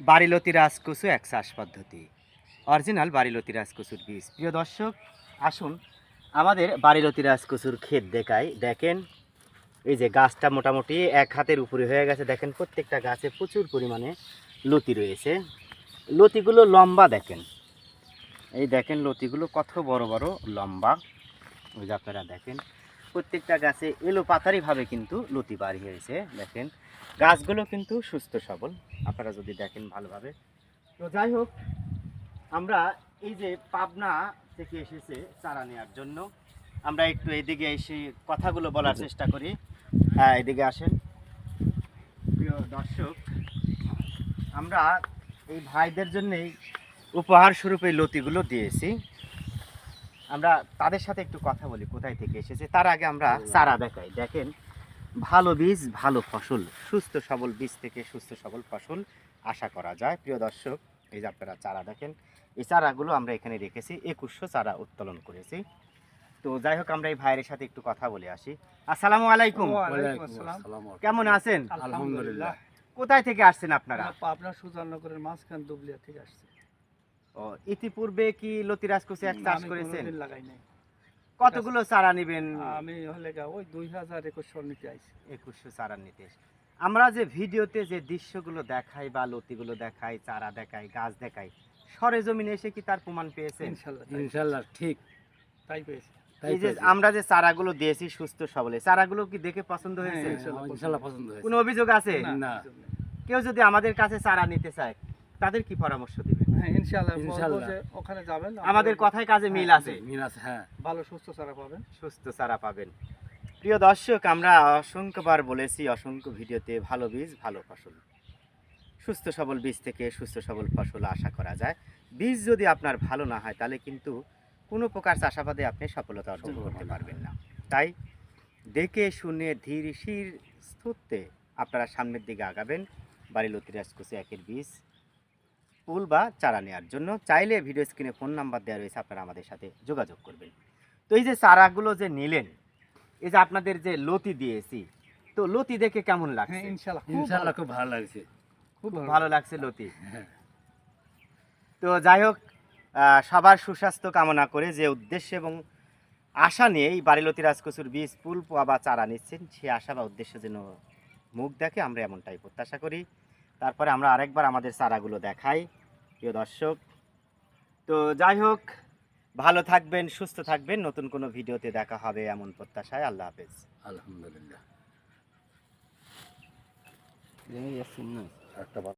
বাড়িলতি রাজকচু এক চাষ পদ্ধতি, অরিজিনাল বাড়িলতি রাজকচুর বীজ। প্রিয় দর্শক, আসুন আমাদের বাড়িলতি রাজকচুর ক্ষেত দেখাই। দেখেন এই যে গাছটা মোটামুটি এক হাতের উপরে হয়ে গেছে। দেখেন প্রত্যেকটা গাছে প্রচুর পরিমাণে লতি রয়েছে। লতিগুলো লম্বা দেখেন, এই দেখেন লতিগুলো কত বড় বড় লম্বা। ওই যে আপনারা দেখেন প্রত্যেকটা গাছে এলো পাতারিভাবে কিন্তু লতি বাড়ি হয়েছে। দেখেন গাছগুলো কিন্তু সুস্থ সবল, আপনারা যদি দেখেন ভালোভাবে। তো যাই হোক, আমরা এই যে পাবনা থেকে এসেছে চারা নেওয়ার জন্য, আমরা একটু এদিকে এসে কথাগুলো বলার চেষ্টা করি। হ্যাঁ, এদিকে আসেন। প্রিয় দর্শক, আমরা এই ভাইদের জন্যেই উপহার স্বরূপ এই লতিগুলো দিয়েছি। আমরা তাদের সাথে একটু কথা বলি কোথায় থেকে এসেছে। তার আগে আমরা চারা দেখাই। দেখেন ভালো বীজ ভালো ফসল, সুস্থ সবল বীজ থেকে সুস্থ সবল ফসল আশা করা যায়। প্রিয় দর্শক, এই যে আপনারা চারা দেখেন, এই চারাগুলো আমরা এখানে রেখেছি, 2100 চারা উত্তোলন করেছি। তো যাই হোক, আমরা এই ভাইয়ের সাথে একটু কথা বলে আসি। আসসালামু আলাইকুম, কেমন আছেন? আলহামদুলিল্লাহ। কোথায় থেকে আসছেন আপনারা? আপনার সুজানগরের মাঝখান দুবলিয়া থেকে আসছে। ও, ইতিপূর্বে কি লতি রাজকচু এক চাষ আমি করেছেন? কোনোদিন লাগাই নাই। কতগুলো চারা নেবেন? আমি হলে ওই 2021 সাল নিতে আইছি। 2100 চারা নিতে। আমরা যে ভিডিওতে যে দৃশ্যগুলো দেখাই বা লতিগুলো দেখাই, চারা দেখাই, গাছ দেখাই, সরেজমিনে এসে কি তার প্রমাণ পেয়েছেন? ইনশাআল্লাহ ইনশাআল্লাহ ঠিক তাই পেয়েছি। এই যে আমরা যে চারাগুলো দিয়েছি সুস্থ সবলে, চারাগুলো কি দেখে পছন্দ হয়েছে? হ্যাঁ, ইনশাআল্লাহ পছন্দ হয়েছে। কোনো অভিযোগ আছে? না। কেউ যদি আমাদের কাছে চারা নিতে চায়, তাদের কি পরামর্শ দিবেন? হ্যাঁ, ইনশাআল্লাহ ইনশাআল্লাহ। বলবো যে ওখানে যাবেন। আমাদের কথায় কাজে মিল আছে, মিল আছে, হ্যাঁ। ভালো সুস্থ চারা পাবেন। সুস্থ চারা পাবেন। প্রিয় দর্শক, আমরা অসংখ্যবার বলেছি অসংখ্য ভিডিওতে, ভালো বীজ ভালো ফসল, সুস্থ সবল বীজ থেকে সুস্থ সবল ফসল আশা করা যায়। বীজ যদি আপনার ভালো না হয়, তাহলে কিন্তু কোনো প্রকার চাষাবাদে আপনি সফলতা অর্জন করতে পারবেন না। তাই দেখে শুনে ধীর স্থির স্থিরতে আপনারা সামনের দিকে আগাবেন বাড়িলতি রাজকচু একের বীজ, ফুল বা চারা নেওয়ার জন্য। চাইলে ভিডিও স্ক্রিনে ফোন নাম্বার দেওয়া রয়েছে, আপনারা আমাদের সাথে যোগাযোগ করবেন। তো এই যে চারাগুলো যে নিলেন, এই যে আপনাদের যে লতি দিয়েছি, তো লতি দেখে কেমন হ্যাঁ, লাগছে? ইনশাআল্লাহ ইনশাআল্লাহ খুব ভালো লাগছে। খুব ভালো লাগছে লতি। হ্যাঁ। তো যাই হোক, সবার সুস্বাস্থ্য কামনা করে যে উদ্দেশ্য এবং আশা নিয়ে এই বাড়িলতি রাজকচুর বীজ, ফুল বা চারা নিচ্ছেন, সে আশা বা উদ্দেশ্য যেন মুখ দেখে, আমরা এমনটাই প্রত্যাশা করি। তারপরে আমরা আরেকবার আমাদের চারাগুলো দেখাই। প্রিয় দর্শক, তো যাই হোক, ভালো থাকবেন, সুস্থ থাকবেন, নতুন কোনো ভিডিওতে দেখা হবে এমন প্রত্যাশায়। আল্লাহ হাফেজ। আলহামদুলিল্লাহ। একটা